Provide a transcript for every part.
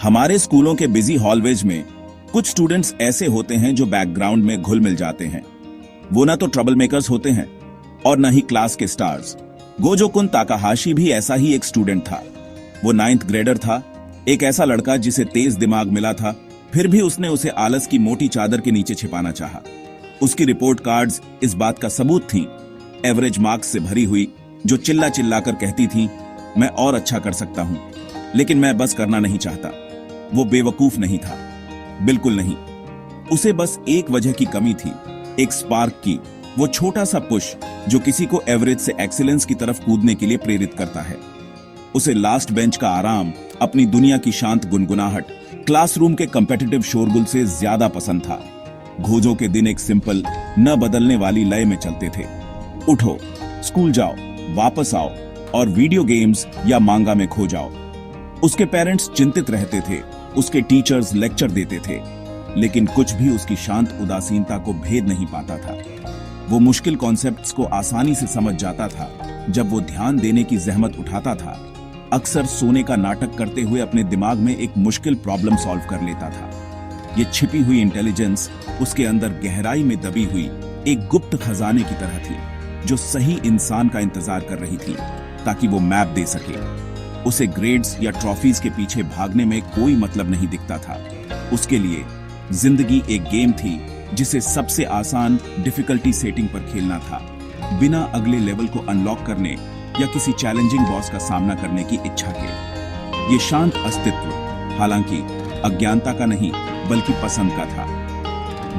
हमारे स्कूलों के बिजी हॉलवेज में कुछ स्टूडेंट्स ऐसे होते हैं जो बैकग्राउंड में घुल मिल जाते हैं। वो ना तो ट्रबल मेकर्स होते हैं और न ही क्लास के स्टार्स। गोजो कुन ताकाहाशी भी ऐसा ही एक स्टूडेंट था। वो 9th ग्रेडर था, एक ऐसा लड़का जिसे तेज दिमाग मिला था, फिर भी उसने उसे आलस की मोटी चादर के नीचे छिपाना चाहा। उसकी रिपोर्ट कार्ड्स इस बात का सबूत थीं, एवरेज मार्क्स से भरी हुई, जो चिल्ला चिल्ला कर कहती थी, मैं और अच्छा कर सकता हूं, लेकिन मैं बस करना नहीं चाहता। वो बेवकूफ नहीं था, बिल्कुल नहीं। उसे बस एक वजह की कमी थी, एक स्पार्क की, वो छोटा सा पुश जो किसी को एवरेज से एक्सीलेंस की तरफ कूदने के लिए प्रेरित करता है। उसे लास्ट बेंच का आराम, अपनी दुनिया की शांत गुनगुनाहट, क्लासरूम के कॉम्पिटिटिव शोरगुल से ज्यादा पसंद था। गोजो के दिन एक सिंपल, न बदलने वाली लय में चलते थे। उठो, स्कूल जाओ, वापस आओ और वीडियो गेम्स या मांगा में खो जाओ। उसके पेरेंट्स चिंतित रहते थे, उसके टीचर्स लेक्चर देते थे, लेकिन कुछ भी उसकी शांत उदासीनता को भेद नहीं पाता था। वो मुश्किल कॉन्सेप्ट्स को आसानी से समझ जाता था। जब वो ध्यान देने की जहमत उठाता था, अक्सर सोने का नाटक करते हुए अपने दिमाग में एक मुश्किल प्रॉब्लम सॉल्व कर लेता था। ये छिपी हुई इंटेलिजेंस उसके अंदर गहराई में दबी हुई एक गुप्त खजाने की तरह थी, जो सही इंसान का इंतजार कर रही थी ताकि वो मैप दे सके। उसे ग्रेड्स या ट्रॉफीज के पीछे भागने में कोई मतलब नहीं दिखता था। उसके लिए जिंदगी एक गेम थी जिसे सबसे आसान डिफिकल्टी सेटिंग पर खेलना था, बिना अगले लेवल को अनलॉक करने या किसी चैलेंजिंग बॉस का सामना करने की इच्छा के। ये शांत अस्तित्व हालांकि अज्ञानता का नहीं बल्कि पसंद का था।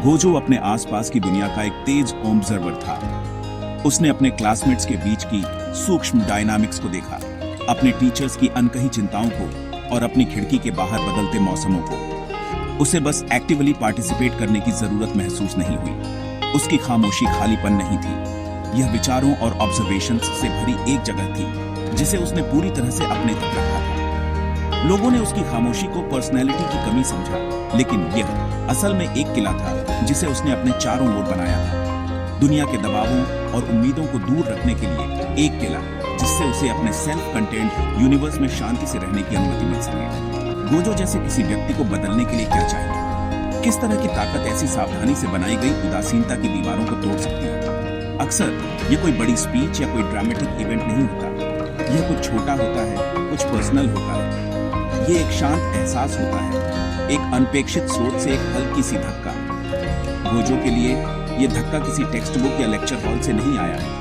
गोजो अपने आसपास की दुनिया का एक तेज ऑब्जर्वर था। उसने अपने क्लासमेट्स के बीच की सूक्ष्म डायनामिक्स को देखा, अपने टीचर्स की अनकही चिंताओं को और अपनी खिड़की के बाहर बदलते मौसमों को। उसे बस एक्टिवली पार्टिसिपेट करने की जरूरत महसूस नहीं हुई। उसकी खामोशी खालीपन नहीं थी, यह विचारों और ऑब्जर्वेशंस से भरी एक जगह थी जिसे उसने पूरी तरह से अपने तक रखा था। लोगों ने उसकी खामोशी को पर्सनैलिटी की कमी समझा, लेकिन यह असल में एक किला था जिसे उसने अपने चारों ओर बनाया था। दुनिया के दबावों और उम्मीदों को दूर रखने के लिए एक किला, जिससे उसे अपने सेल्फ कंटेंट यूनिवर्स में शांति से रहने की अनुमति मिल सके। गोजो जैसे किसी व्यक्ति को बदलने के लिए क्या चाहिए? किस तरह की ताकत ऐसी सावधानी से बनाई गई उदासीनता की दीवारों को तोड़ सकती है? अक्सर ये कोई बड़ी स्पीच या कोई ड्रामेटिक इवेंट नहीं होता। यह कुछ छोटा होता है, कुछ पर्सनल होता है। ये एक शांत एहसास होता है, एक अनपेक्षित स्रोत से एक हल्की सी धक्का। गोजो के लिए ये धक्का किसी टेक्स्ट बुक या लेक्चर हॉल से नहीं आया।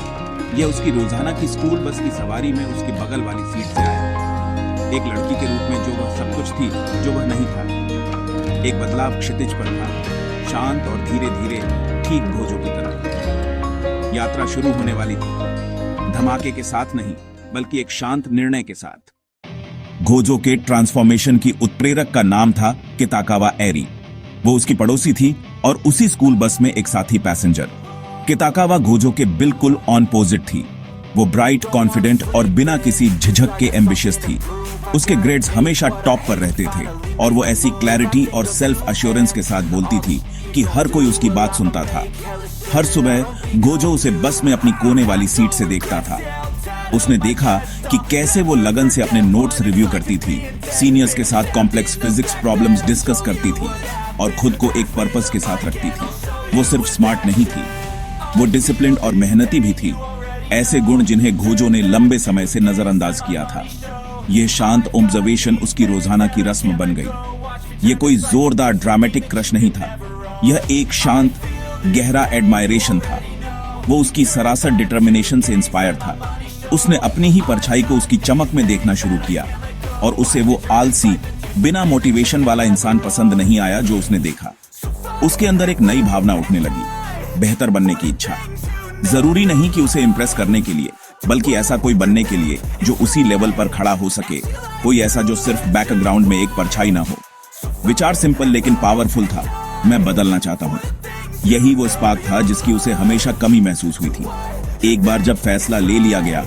यह उसकी रोजाना की स्कूल बस की सवारी में उसकी बगल वाली सीट से आया। एक लड़की के रूप में जो वह सब कुछ थी, जो वह नहीं था। एक बदलाव क्षितिज पर था, शांत और धीरे धीरे, ठीक गोजो की तरह। यात्रा शुरू होने वाली थी, धमाके के साथ नहीं बल्कि एक शांत निर्णय के साथ। गोजो के ट्रांसफॉर्मेशन की उत्प्रेरक का नाम था किताकावा एरी। वो उसकी पड़ोसी थी और उसी स्कूल बस में एक साथी पैसेंजर। किताकावा गोजो के बिल्कुल ऑनपोजिट थी। वो ब्राइट, कॉन्फिडेंट और बिना किसी झिझक के एम्बिशियस थी। उसके ग्रेड्स हमेशा टॉप पर रहते थे और वो ऐसी क्लैरिटी और सेल्फ अश्योरेंस के साथ बोलती थी कि हर कोई उसकी बात सुनता था। हर सुबह गोजो उसे बस में अपनी कोने वाली सीट से देखता था। उसने देखा कि कैसे वो लगन से अपने नोट्स रिव्यू करती थी, सीनियर्स के साथ कॉम्प्लेक्स फिजिक्स प्रॉब्लम्स डिस्कस करती थी और खुद को एक पर्पस के साथ रखती थी। वो सिर्फ स्मार्ट नहीं थी, वो डिसिप्लिन्ड और मेहनती भी थी। ऐसे गुण जिन्हें गोजो ने लंबे समय से नजरअंदाज किया था। यह शांत ऑब्जर्वेशन उसकी रोजाना की रस्म बन गई। यह कोई जोरदार ड्रामेटिक क्रश नहीं था, यह एक शांत, गहरा एडमायरेशन था। वो उसकी सरासर डिटर्मिनेशन से इंस्पायर था। उसने अपनी ही परछाई को उसकी चमक में देखना शुरू किया और उसे वो आलसी, बिना मोटिवेशन वाला इंसान पसंद नहीं आया जो उसने देखा। उसके अंदर एक नई भावना उठने लगी, बेहतर बनने की इच्छा। जरूरी नहीं कि उसे इम्प्रेस करने के लिए, बल्कि ऐसा कोई बनने के लिए जो उसी लेवल पर खड़ा हो सके, कोई ऐसा जो सिर्फ बैकग्राउंड में एक परछाई ना हो। विचार सिंपल लेकिन पावरफुल था, मैं बदलना चाहता हूँ। यही वो स्पार्क था जिसकी उसे हमेशा कमी महसूस हुई थी। एक बार जब फैसला ले लिया गया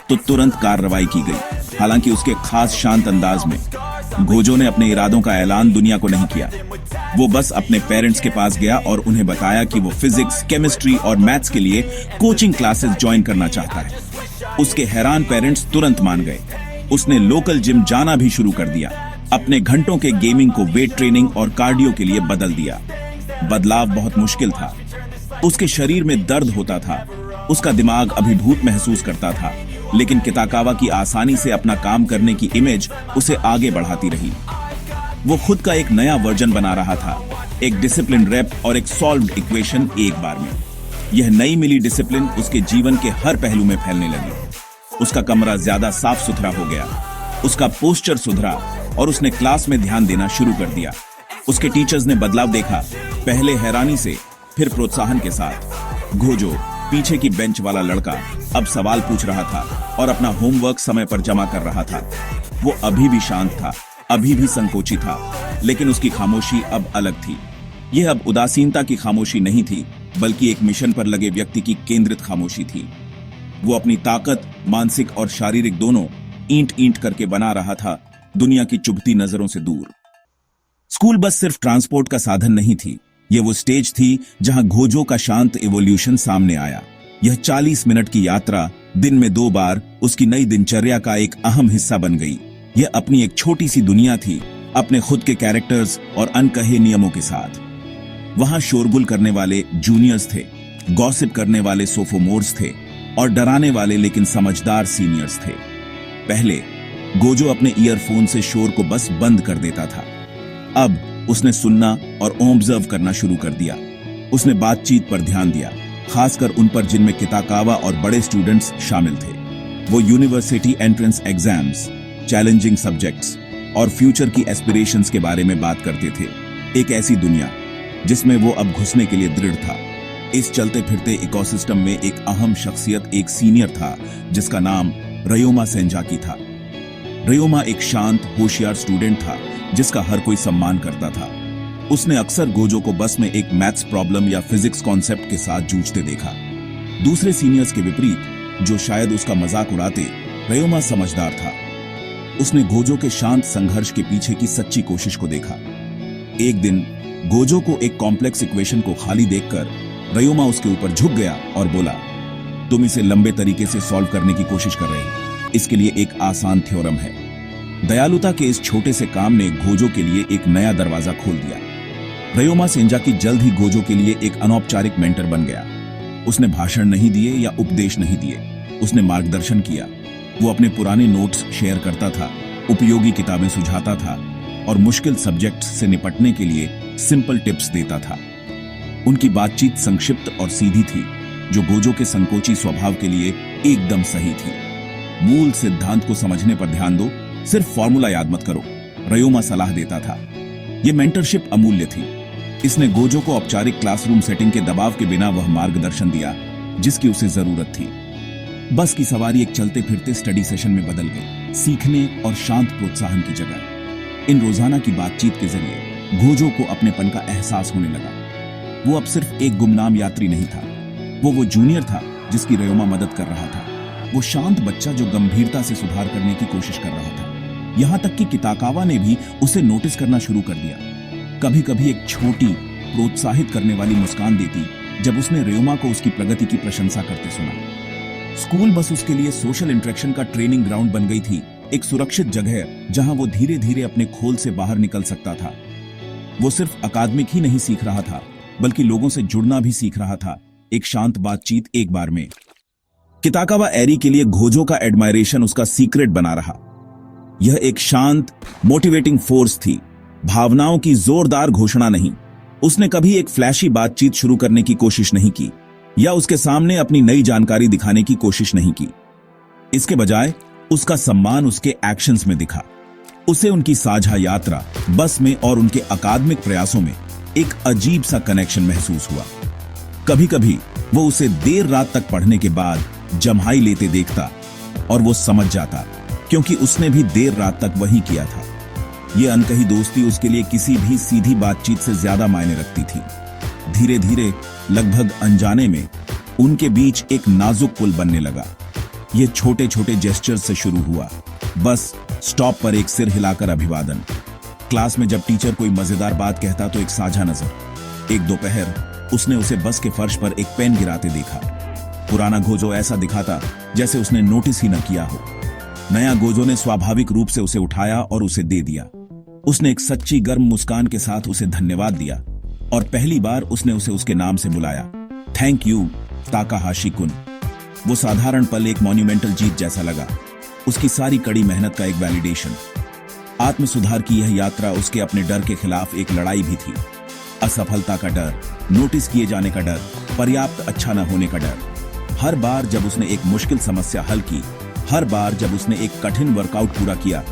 तो तुरंत कार्रवाई की गई, हालांकि उसके खास शांत अंदाज में। गोजो ने अपने इरादों का ऐलान दुनिया को नहीं किया। वो बस अपने पेरेंट्स के पास गया और उन्हें बताया कि वो फिजिक्स, केमिस्ट्री और मैथ्स के लिए कोचिंग क्लासेस ज्वाइन करना चाहता है। उसके हैरान पेरेंट्स तुरंत मान गए। उसने लोकल जिम जाना भी शुरू कर दिया। अपने घंटों के गेमिंग को वेट ट्रेनिंग और कार्डियो के लिए बदल दिया। बदलाव बहुत मुश्किल था। उसके शरीर में दर्द होता था, उसका दिमाग अभिभूत महसूस करता था, लेकिन किताकावा की आसानी से अपना काम करने की इमेज उसे आगे बढ़ाती रही। वो खुद का एक नया वर्जन बना रहा था, एक डिसिप्लिन रैप और एक सॉल्व्ड इक्वेशन एक बार में। यह नई मिली डिसिप्लिन उसके जीवन के हर पहलू में फैलने लगी। उसका कमरा ज्यादा साफ सुथरा हो गया, उसका पोस्चर सुधरा और उसने क्लास में ध्यान देना शुरू कर दिया। उसके टीचर्स ने बदलाव देखा, पहले हैरानी से, फिर प्रोत्साहन के साथ। गोजो, पीछे की बेंच वाला लड़का, अब सवाल पूछ रहा था और अपना होमवर्क समय पर जमा कर रहा था। वो अभी भी शांत था, अभी भी संकोची था, लेकिन उसकी खामोशी अब अलग थी। यह अब उदासीनता की खामोशी नहीं थी, बल्कि एक मिशन पर लगे व्यक्ति की केंद्रित खामोशी थी। वो अपनी ताकत, मानसिक और शारीरिक दोनों, ईंट ईंट करके बना रहा था, दुनिया की चुभती नजरों से दूर। स्कूल बस सिर्फ ट्रांसपोर्ट का साधन नहीं थी, यह वो स्टेज थी जहां गोजो का शांत इवोल्यूशन सामने आया। यह 40 मिनट की यात्रा दिन में 2 बार उसकी नई दिनचर्या का एक अहम हिस्सा बन गई। यह अपनी एक छोटी सी दुनिया थी, अपने खुद के कैरेक्टर्स और अनकहे नियमों के साथ। वहां शोरगुल करने वाले जूनियर्स थे, गॉसिप करने वाले सोफोमोर्स थे और डराने वाले लेकिन समझदार सीनियर्स थे। पहले गोजो अपने ईयरफोन से शोर को बस बंद कर देता था। अब उसने सुनना और ऑब्जर्व करना शुरू कर दिया। उसने बातचीत पर ध्यान दिया, खासकर उन पर जिनमें किताकावा और बड़े स्टूडेंट्स शामिल थे। वो university entrance exams, challenging subjects और फ्यूचर की एस्पिरेशंस के बारे में बात करते थे। एक ऐसी दुनिया जिसमें वो अब घुसने के लिए दृढ़ था। इस चलते फिरते इकोसिस्टम में एक अहम शख्सियत, एक सीनियर था जिसका नाम रयोमा सेंजाकी था। रयोमा एक शांत, होशियार स्टूडेंट था जिसका हर कोई सम्मान करता था। उसने अक्सर गोजो को बस में एक मैथ्स प्रॉब्लम या फिजिक्स कॉन्सेप्ट के साथ जूझते देखा। दूसरे सीनियर्स के विपरीत, जो शायद उसका मजाक उड़ाते, रयोमा समझदार था। उसने गोजो के शांत संघर्ष के पीछे की सच्ची कोशिश को देखा। एक दिन गोजो को एक कॉम्प्लेक्स इक्वेशन को खाली देखकर रयोमा उसके ऊपर झुक गया और बोला, तुम इसे लंबे तरीके से सॉल्व करने की कोशिश कर रहे हो, इसके लिए एक आसान थ्योरम है। दयालुता के इस छोटे से काम ने गोजो के लिए एक नया दरवाजा खोल दिया। रयोमा सेंजाकी जल्द ही गोजो के लिए एक अनौपचारिक मेंटर बन गया। उसने भाषण नहीं दिए या उपदेश नहीं दिए, उसने मार्गदर्शन किया। वो अपने पुराने नोट्स शेयर करता था, उपयोगी किताबें सुझाता था और मुश्किल सब्जेक्ट्स से निपटने के लिए सिंपल टिप्स देता था। उनकी बातचीत संक्षिप्त और सीधी थी, जो गोजो के संकोची स्वभाव के लिए एकदम सही थी। मूल सिद्धांत को समझने पर ध्यान दो, सिर्फ फॉर्मूला याद मत करो, रयोमा सलाह देता था। यह मेंटरशिप अमूल्य थी। इसने गोजो को औपचारिक क्लासरूम सेटिंग के दबाव के बिना वह मार्गदर्शन दिया जिसकी उसे जरूरत थी। बस की सवारी एक चलते फिरते स्टडी सेशन में बदल गई, सीखने और शांत प्रोत्साहन की जगह। इन रोजाना की बातचीत के जरिए गोजो को अपनेपन का एहसास होने लगा। वो अब सिर्फ एक गुमनाम यात्री नहीं था, वो जूनियर था जिसकी रयोमा मदद कर रहा था। वो शांत बच्चा जो गंभीरता से सुधार करने की कोशिश कर रहा था। यहां तक कि किताकावा ने भी उसे नोटिस करना शुरू कर दिया। कभी कभी एक छोटी, प्रोत्साहित करने वाली मुस्कान देती जब उसने रयोमा को उसकी प्रगति की प्रशंसा करते सुना। स्कूल बस उसके लिए सोशल इंटरेक्शन का ट्रेनिंग ग्राउंड बन गई थी, एक सुरक्षित जगह जहां वो धीरे धीरे अपने खोल से बाहर निकल सकता था। वो सिर्फ अकादमिक ही नहीं सीख रहा था, बल्कि लोगों से जुड़ना भी सीख रहा था, एक शांत बातचीत एक बार में। किताकावा एरी के लिए गोजो का एडमायरेशन उसका सीक्रेट बना रहा। यह एक शांत, मोटिवेटिंग फोर्स थी, भावनाओं की जोरदार घोषणा नहीं। उसने कभी एक फ्लैशी बातचीत शुरू करने की कोशिश नहीं की या उसके सामने अपनी नई जानकारी दिखाने की कोशिश नहीं की। इसके बजाय उसका सम्मान उसके एक्शंस में दिखा। उसे उनकी साझा यात्रा, बस में और उनके अकादमिक प्रयासों में एक अजीब सा कनेक्शन महसूस हुआ। कभी कभी वो उसे देर रात तक पढ़ने के बाद जम्हाई लेते देखता और वो समझ जाता, क्योंकि उसने भी देर रात तक वही किया था। ये अनकही दोस्ती उसके लिए किसी भी सीधी बातचीत से ज्यादा मायने रखती थी। धीरे धीरे, लगभग अनजाने में, उनके बीच एक नाजुक पुल बनने लगा। ये छोटे छोटे जेस्चर्स से शुरू हुआ, बस स्टॉप पर एक सिर हिलाकर अभिवादन, क्लास में जब टीचर कोई मजेदार बात कहता तो एक साझा नजर। एक दोपहर उसने उसे बस के फर्श पर एक पेन गिराते देखा। पुराना गोजो ऐसा दिखाता जैसे उसने नोटिस ही न किया हो। नया गोजो ने स्वाभाविक रूप से उसे उठाया और उसे दे दिया। उसने एक सच्ची गर्म मुस्कान के साथ उसे धन्यवाद दिया और पहली बार उसने उसे उसके नाम से बुलाया, थैंक यू ताकाहाशी कुन। वो साधारण पल एक मॉन्यूमेंटल जीत जैसा लगा, उसकी सारी कड़ी मेहनत का एक वैलिडेशन। आत्म सुधार की यह यात्रा उसके अपने डर के खिलाफ एक लड़ाई भी थी। असफलता का डर, नोटिस किए जाने का डर, पर्याप्त अच्छा न होने का डर। हर बार जब उसने एक मुश्किल समस्या हल की, हर बार जब उसने एक कठिन वर्कआउट पूरा किया,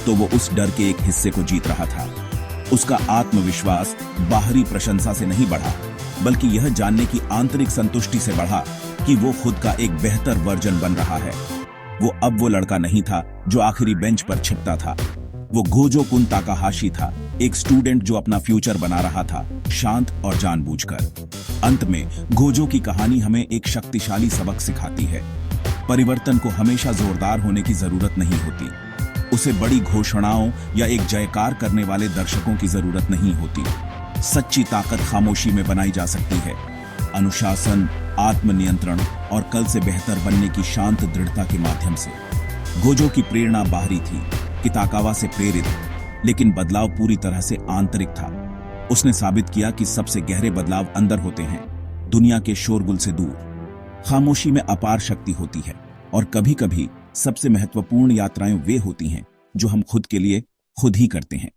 तो वो उस डर के एक हिस्से को जीत रहा था। उसका आत्मविश्वास बाहरी प्रशंसा से नहीं बढ़ा, बल्कि यह जानने की आंतरिक संतुष्टि से बढ़ा कि वो खुद का एक बेहतर वर्जन बन रहा है। वो अब वो लड़का नहीं था जो आखिरी बेंच पर छिपता था। वो गोजो कुन ताकाहाशी था, एक स्टूडेंट जो अपना फ्यूचर बना रहा था, शांत और जानबूझकर। अंत में गोजो की कहानी हमें एक शक्तिशाली सबक सिखाती है। परिवर्तन को हमेशा जोरदार होने की जरूरत नहीं होती। उसे बड़ी घोषणाओं या एक जयकार करने वाले दर्शकों की जरूरत नहीं होती। सच्ची ताकत खामोशी में बनाई जा सकती है। अनुशासन, आत्मनियंत्रण और कल से बेहतर बनने की शांत दृढ़ता के माध्यम से। गोजो की प्रेरणा बाहरी थी, किताकावा से प्रेरित, लेकिन बदलाव पूरी तरह से आंतरिक था। उसने साबित किया कि सबसे गहरे बदलाव अंदर होते हैं, दुनिया के शोरगुल से दूर। खामोशी में अपार शक्ति होती है और कभी-कभी सबसे महत्वपूर्ण यात्राएं वे होती हैं जो हम खुद के लिए खुद ही करते हैं।